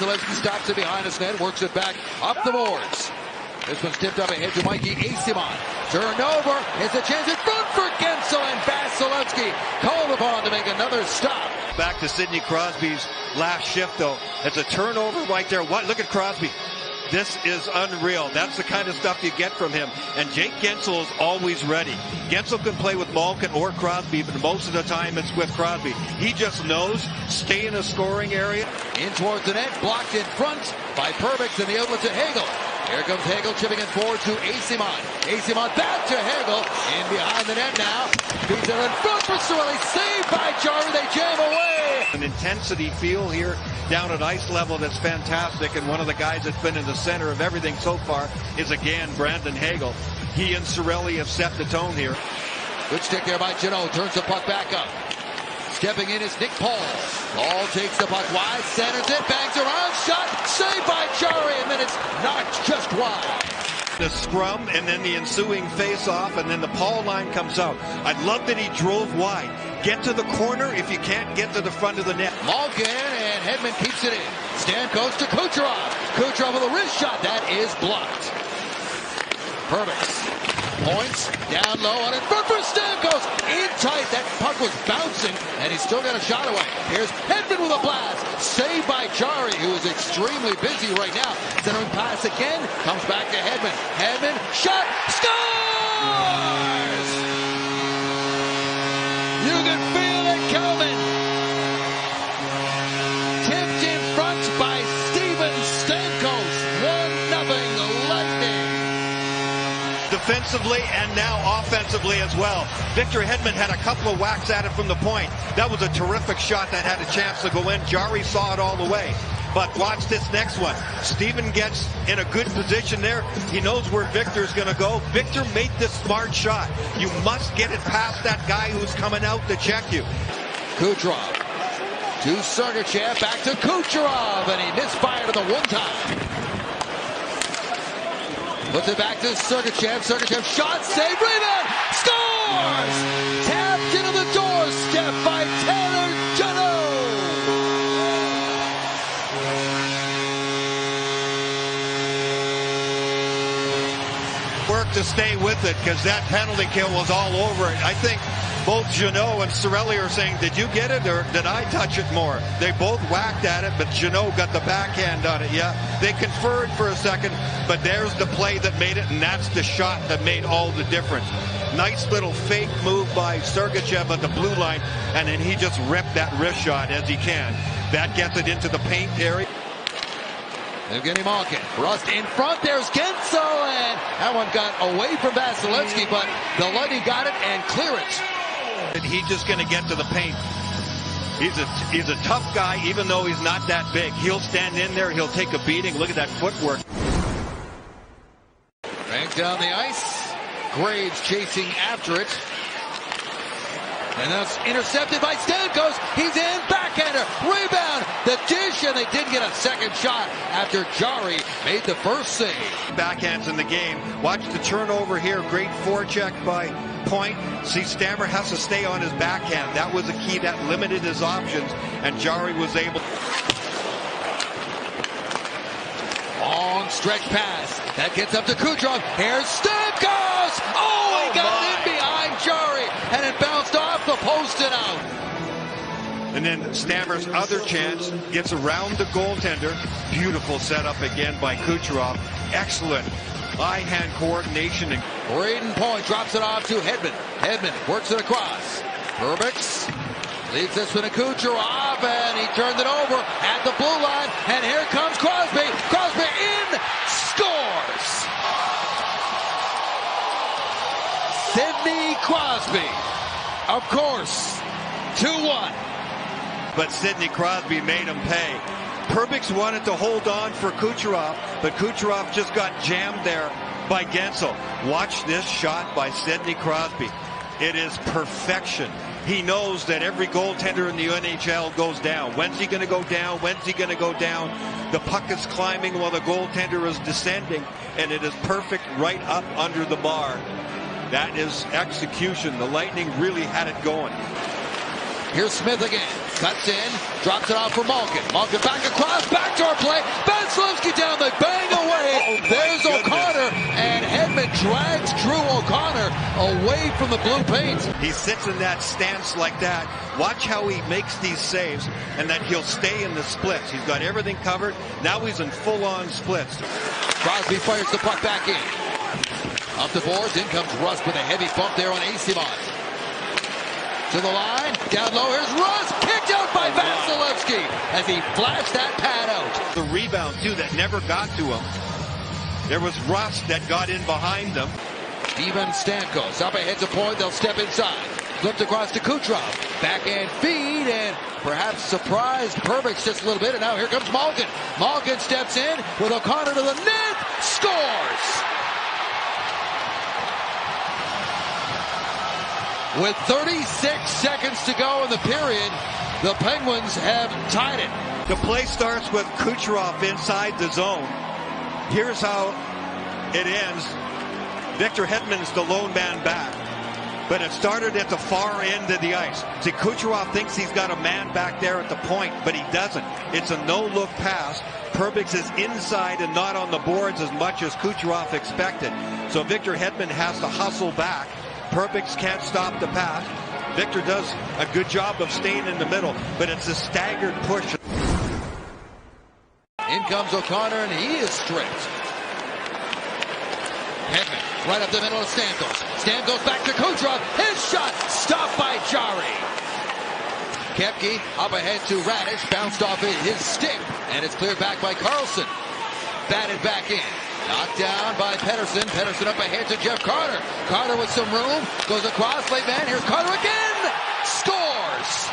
Vasilevsky stops it behind his net, works it back up the boards. This one's tipped up ahead to Mikey Eastimon. Turned over. It's a chance in front for Gensel, and Vasilevsky called upon to make another stop. Back to Sidney Crosby's last shift, though. It's a turnover right there. What? Look at Crosby. This is unreal. That's the kind of stuff you get from him. And Jake Gensel is always ready. Gensel can play with Malkin or Crosby, but most of the time it's with Crosby. He just knows, stay in a scoring area. In towards the net, blocked in front by Perbix, and the outlet to Hagel. Here comes Hagel chipping it forward to Eastimon. Eastimon back to Hagel. In behind the net now. Beats it in front for Sorelli. Saved by Jarry. They jam away. An intensity feel here down at ice level that's fantastic. And one of the guys that's been in the center of everything so far is again Brandon Hagel. He and Sorelli have set the tone here. Good stick there by Janot. Turns the puck back up. Stepping in is Nick Paul. Paul takes the puck wide, centers it, bangs around, shot, saved by Jarry, and then it's knocked just wide. The scrum and then the ensuing face-off, and then the Paul line comes out. I love that he drove wide. Get to the corner if you can't get to the front of the net. Malkin, and Hedman keeps it in. Stamkos to Kucherov. Kucherov with a wrist shot. That is blocked. Perbix points down low on it. Front for Stamkos. In tight. That puck was bouncing, and he's still got a shot away. Here's Hedman with a blast. Saved by Jarry, who is extremely busy right now. Centering pass again. Comes back to Hedman. Hedman, shot, scores! You can feel it coming. Tipped in front by Steven Stamkos. 1-0 Lightning. Defensively and now offensively as well. Victor Hedman had a couple of whacks at it from the point. That was a terrific shot that had a chance to go in. Jarry saw it all the way. But watch this next one. Steven gets in a good position there. He knows where Victor's going to go. Victor made this smart shot. You must get it past that guy who's coming out to check you. Kucherov to Sergachev, back to Kucherov, and he misfired at the one time. Puts it back to Sergachev. Sergachev shot, save, rebound, scores! Tapped into the doorstep by Taylor Janot. Work to stay with it because that penalty kill was all over it. I think both Janot and Sorelli are saying, did you get it or did I touch it more? They both whacked at it, but Janot got the backhand on it. Yeah, they conferred for a second, but there's the play that made it, and that's the shot that made all the difference. Nice little fake move by Sergachev at the blue line, and then he just ripped that wrist shot as he can. That gets it into the paint area. Evgeny Malkin, Rust in front, there's Gensel, and that one got away from Vasilevsky, but the Lightning got it and clear it. And he's just going to get to the paint. He's a tough guy, even though he's not that big. He'll stand in there, he'll take a beating. Look at that footwork. Banks down the ice, Graves chasing after it. And that's intercepted by Stamkos. He's in, backhander, rebound, the dish, and they did get a second shot after Jarry made the first save. Backhands in the game. Watch the turnover here. Great forecheck by Point. See, Stammer has to stay on his backhand. That was the key that limited his options, and Jarry was able. Long stretch pass. That gets up to Kucherov. Here's Stamkos. Oh, he got it in behind Jarry, and it bounced off the post and out. And then Stammer's other chance gets around the goaltender. Beautiful setup again by Kucherov. Excellent eye-hand coordination. Braden Point drops it off to Hedman. Hedman works it across. Perbix leaves this one to Kucherov, and he turned it over at the blue line. And here comes Crosby. Crosby in, scores! Sidney Crosby, of course, 2-1. But Sidney Crosby made him pay. Perbix wanted to hold on for Kucherov, but Kucherov just got jammed there by Gensel. Watch this shot by Sidney Crosby. It is perfection. He knows that every goaltender in the NHL goes down. When's he going to go down? When's he going to go down? The puck is climbing while the goaltender is descending, and it is perfect right up under the bar. That is execution. The Lightning really had it going. Here's Smith again. Cuts in, drops it off for Malkin. Malkin back across, backdoor play. Vasilevsky down, they bang away. There's O'Connor, and Hedman drags Drew O'Connor away from the blue paint. He sits in that stance like that. Watch how he makes these saves, and that he'll stay in the splits. He's got everything covered. Now he's in full-on splits. Crosby fires the puck back in. Up the boards, in comes Rust with a heavy bump there on Asimov. To the line, down low, here's Rust, kicked out by Vasilevsky as he flashed that pad out. The rebound, too, that never got to him. There was Rust that got in behind them. Even Stamkos up ahead to point, they'll step inside. Flipped across to Kucherov, backhand feed, and perhaps surprised Perbix just a little bit, and now here comes Malkin. Malkin steps in with O'Connor to the net, scores! With 36 seconds to go in the period, the Penguins have tied it. The play starts with Kucherov inside the zone. Here's how it ends. Victor Hedman's the lone man back. But it started at the far end of the ice. See, Kucherov thinks he's got a man back there at the point, but he doesn't. It's a no-look pass. Perbix is inside and not on the boards as much as Kucherov expected. So Victor Hedman has to hustle back. Perbix can't stop the pass. Victor does a good job of staying in the middle, but it's a staggered push. In comes O'Connor, and he is stripped. Hedman right up the middle of Stamkos. Stamkos back to Kucherov. His shot stopped by Jari. Koepke up ahead to Radish. Bounced off his stick, and it's cleared back by Carlson. Batted back in. Knocked down by Pettersson. Pettersson up ahead to Jeff Carter. Carter with some room. Goes across. Late man. Here's Carter again. Scores.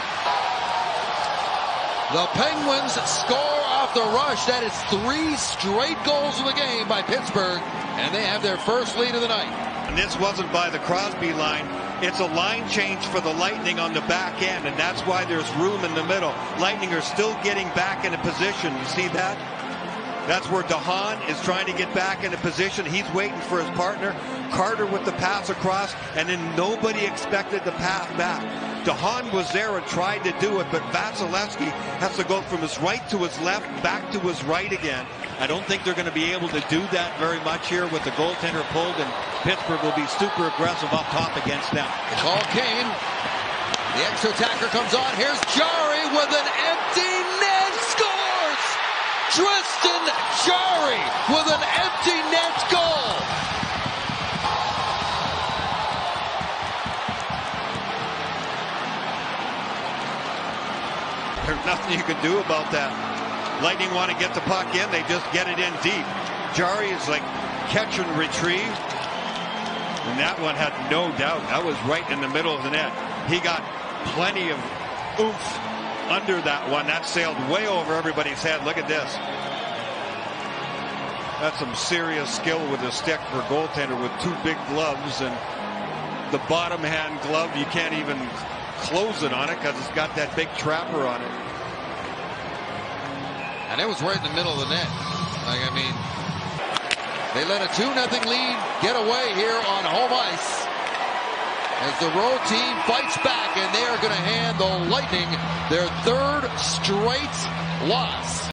The Penguins score off the rush. That is 3 straight goals in the game by Pittsburgh. And they have their first lead of the night. And this wasn't by the Crosby line. It's a line change for the Lightning on the back end. And that's why there's room in the middle. Lightning are still getting back into position. You see that? That's where DeHaan is trying to get back into position. He's waiting for his partner. Carter with the pass across, and then nobody expected the pass back. DeHaan was there and tried to do it, but Vasilevsky has to go from his right to his left, back to his right again. I don't think they're going to be able to do that very much here with the goaltender pulled, and Pittsburgh will be super aggressive up top against them. The call came. The extra attacker comes on. Here's Jari with an empty net. Scores! Tristan Jari with an empty net goal. There's nothing you can do about that. Lightning want to get the puck in. They just get it in deep. Jari is like catch and retrieve. And that one had no doubt. That was right in the middle of the net. He got plenty of oomph under that one. That sailed way over everybody's head. Look at this. That's some serious skill with a stick for a goaltender with 2 big gloves, and the bottom hand glove, you can't even close it on it because it's got that big trapper on it. And it was right in the middle of the net. Like, I mean, they let a 2-0 lead get away here on home ice as the road team fights back, and they are going to hand the Lightning their 3rd straight loss.